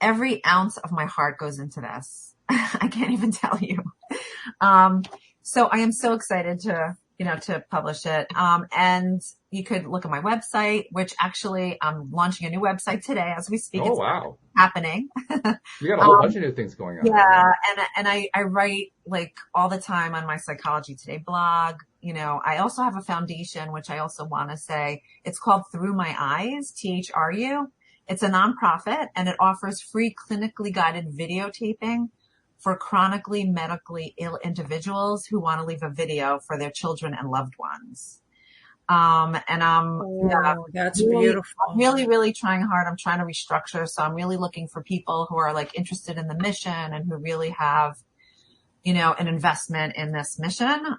every ounce of my heart goes into this. I can't even tell you. So I am so excited to publish it. And you could look at my website, which actually I'm launching a new website today as we speak. Oh, wow. Happening. You got a whole bunch of new things going on. Yeah. And I write all the time on my Psychology Today blog. I also have a foundation, which I also want to say, it's called Through My Eyes, THRU. It's a nonprofit, and it offers free clinically guided videotaping for chronically medically ill individuals who want to leave a video for their children and loved ones. And That's really, beautiful. I'm really, really trying hard. I'm trying to restructure. So I'm really looking for people who are like interested in the mission and who really have, an investment in this mission.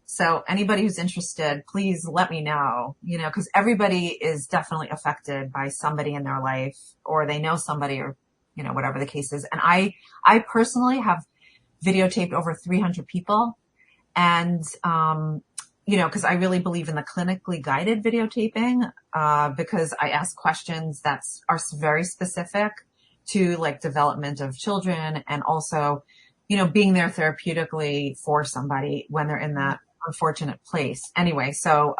So anybody who's interested, please let me know, cause everybody is definitely affected by somebody in their life, or they know somebody, or, whatever the case is. And I personally have videotaped over 300 people, and, cause I really believe in the clinically guided videotaping, because I ask questions that are very specific to like development of children, and also, being there therapeutically for somebody when they're in that unfortunate place. Anyway, so,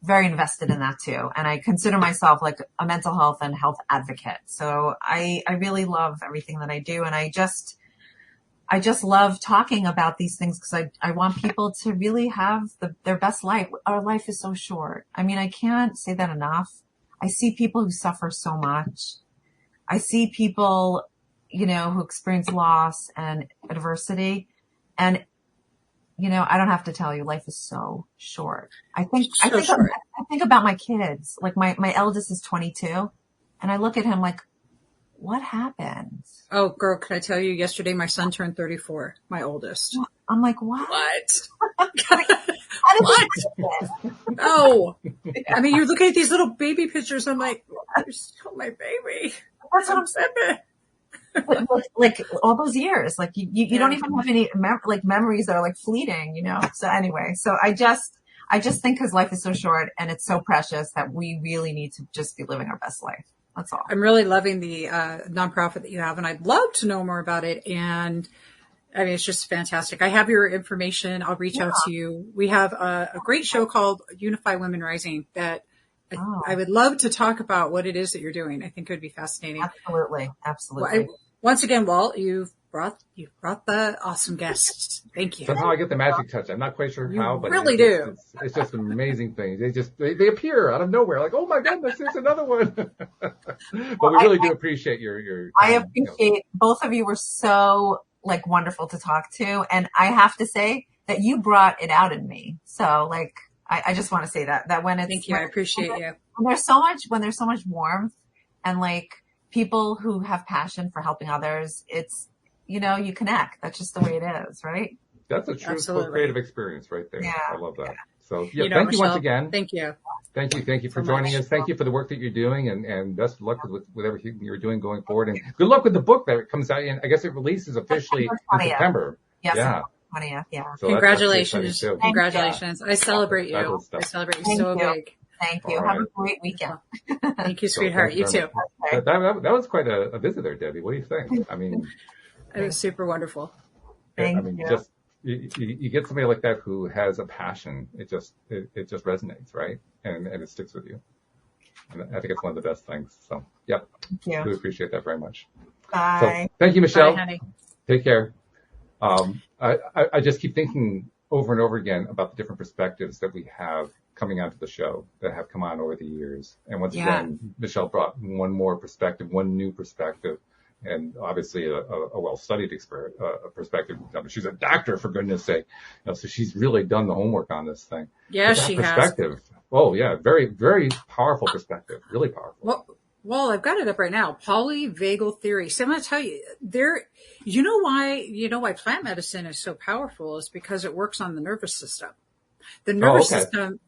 very invested in that too. And I consider myself like a mental health and health advocate. So I really love everything that I do. And I just love talking about these things because I want people to really have their best life. Our life is so short. I mean, I can't say that enough. I see people who suffer so much. I see people, who experience loss and adversity. And, I don't have to tell you, life is so short. I think about my kids. Like my eldest is 22, and I look at him like, what happened? Oh, girl, can I tell you, yesterday my son turned 34, my oldest. I'm like, what? What? How did What? this happen? No. I mean, you're looking at these little baby pictures. I'm like, you're still my baby. That's what I'm saying. Like all those years, like you don't even have any memories that are like fleeting, So anyway, so I just think because life is so short and it's so precious that we really need to just be living our best life. That's all. I'm really loving the nonprofit that you have, and I'd love to know more about it. And I mean, it's just fantastic. I have your information. I'll reach out to you. We have a great show called Unify Women Rising that I would love to talk about what it is that you're doing. I think it would be fascinating. Absolutely. Well, once again, Walt, you've brought the awesome guests. Thank you. Somehow I get the magic touch. I'm not quite sure how, but really do. It's just an amazing thing. They appear out of nowhere, like, oh my goodness, there's another one. But we really do appreciate your. I appreciate both of you were so like wonderful to talk to, and I have to say that you brought it out in me. So like, I just want to say that when it's thank you, I appreciate you. When there's so much warmth and like people who have passion for helping others, it's, you connect. That's just the way it is, right? That's a true creative experience right there. Yeah. I love that. Yeah. So thank you Michelle, once again. Thank you. Thank you for joining us. Thank you for the work that you're doing, and best of luck with everything you're doing going forward. And good luck with the book that comes out in, I guess it releases officially in September. Yes, yeah. 20th, yeah. So congratulations. That's Congratulations. I celebrate you. I celebrate you so big. Thank you. All Have right. a great weekend. Thank you, sweetheart. You too. That was quite a visit there, Debbie. What do you think? I mean, it was super wonderful. Thank you. You get somebody like that who has a passion. It just resonates, right? And it sticks with you. And I think it's one of the best things. So, yeah. Thank you. We appreciate that very much. Bye. So, thank you, Michelle. Bye, honey. Take care. I just keep thinking over and over again about the different perspectives that we have coming onto the show that have come on over the years. And once again, Michelle brought one more perspective, one new perspective, and obviously a well-studied perspective. I mean, she's a doctor, for goodness sake. So she's really done the homework on this thing. Yeah, she has. Oh, yeah. Very, very powerful perspective. Really powerful. Well, I've got it up right now. Polyvagal theory. So I'm going to tell you, you know why plant medicine is so powerful is because it works on the nervous system. The nervous system,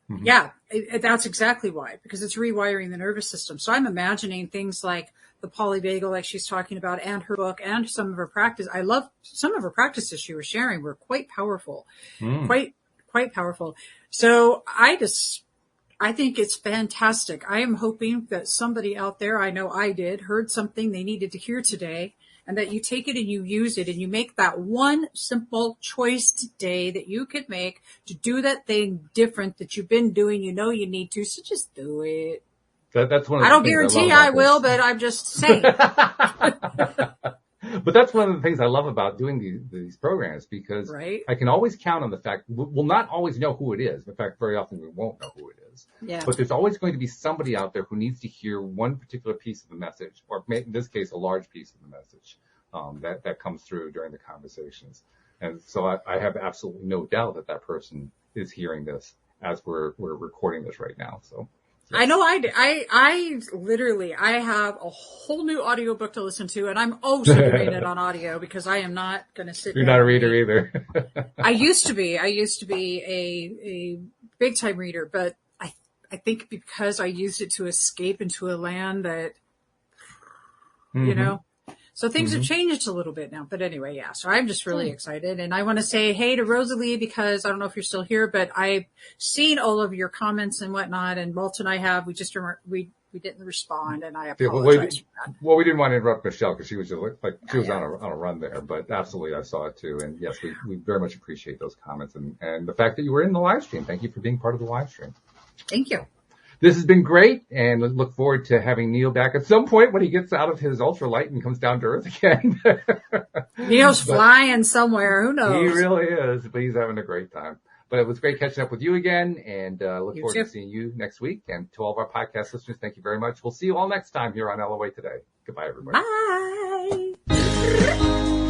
that's exactly why, because it's rewiring the nervous system. So I'm imagining things like the polyvagal, like she's talking about, and her book, and some of her practice. I love some of her practices she was sharing were quite powerful, quite powerful. So I think it's fantastic. I am hoping that somebody out there, I know I did, heard something they needed to hear today, and that you take it and you use it and you make that one simple choice today that you could make to do that thing different that you've been doing. You know you need to, so just do it. That's one of the I don't things guarantee I I will, but I'm just saying. But that's one of the things I love about doing these programs, because Right. I can always count on the fact we'll not always know who it is. In fact, very often we won't know who it is. Yeah. But there's always going to be somebody out there who needs to hear one particular piece of the message, or in this case, a large piece of the message that comes through during the conversations. And so I have absolutely no doubt that that person is hearing this as we're recording this right now. So. I know I literally, I have a whole new audiobook to listen to, and I'm so degraded on audio because I am not going to sit You're down not a and reader read. either. I used to be a big time reader, but I think because I used it to escape into a land that, you know, so things have changed a little bit now. But anyway, yeah. So I'm just really excited, and I want to say hey to Rosalie, because I don't know if you're still here, but I've seen all of your comments and whatnot, and Walt and I have. We just we didn't respond, and I apologize for that. Well, we didn't want to interrupt Michelle because she was just like she was on a run there. But absolutely, I saw it too, and yes, we very much appreciate those comments and the fact that you were in the live stream. Thank you for being part of the live stream. Thank you. This has been great, and I look forward to having Neil back at some point when he gets out of his ultralight and comes down to Earth again. Neil's flying somewhere. Who knows? He really is, but he's having a great time. But it was great catching up with you again, and look forward to seeing you next week. And to all of our podcast listeners, thank you very much. We'll see you all next time here on LOA Today. Goodbye, everybody. Bye.